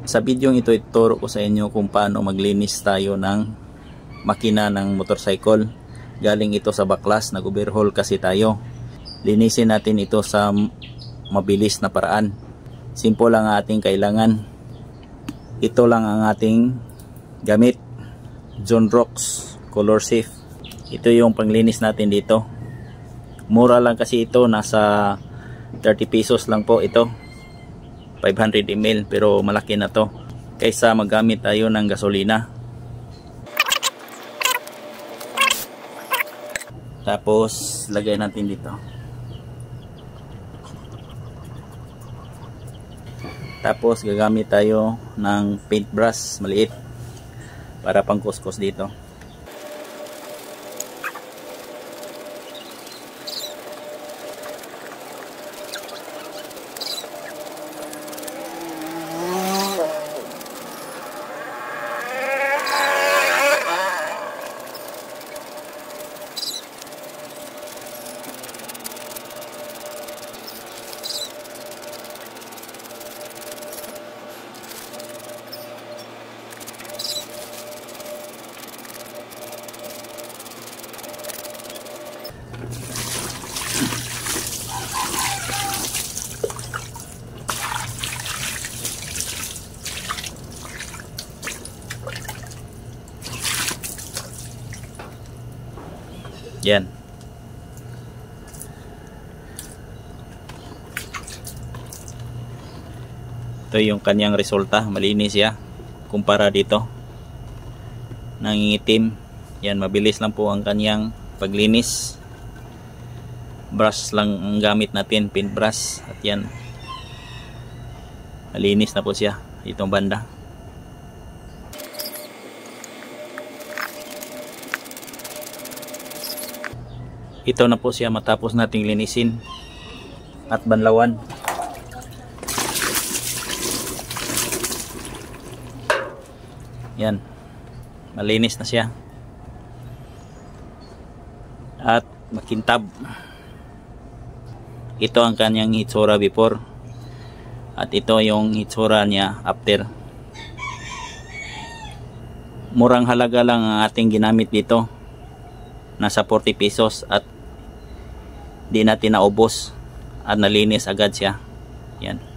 Sa video ito, ituturo ko sa inyo kung paano maglinis tayo ng makina ng motorcycle. Galing ito sa baklas, nag-overhaul kasi tayo. Linisin natin ito sa mabilis na paraan. Simple lang ang ating kailangan. Ito lang ang ating gamit. John Rocks Color Safe. Ito yung panglinis natin dito. Mura lang kasi ito, nasa 30 pesos lang po ito. 500 ml, pero malaki na to kaysa maggamit tayo ng gasolina. Tapos lagay natin dito. Tapos gagamit tayo ng paintbrush maliit para pang kuskus dito. Yan. Ito yung kanyang resulta. Malinis siya kumpara dito. Nangingitim. Yan, mabilis lang po ang kanyang paglinis. Brush lang ang gamit natin, paintbrush. At yan, malinis na po siya itong banda. Ito na po siya matapos nating linisin at banlawan. Yan, malinis na siya at makintab. Ito ang kanyang hitsura before at ito yung hitsura niya after. Murang halaga lang ang ating ginamit dito, nasa 40 pesos, at di natin naubos at nalinis agad siya. Yan.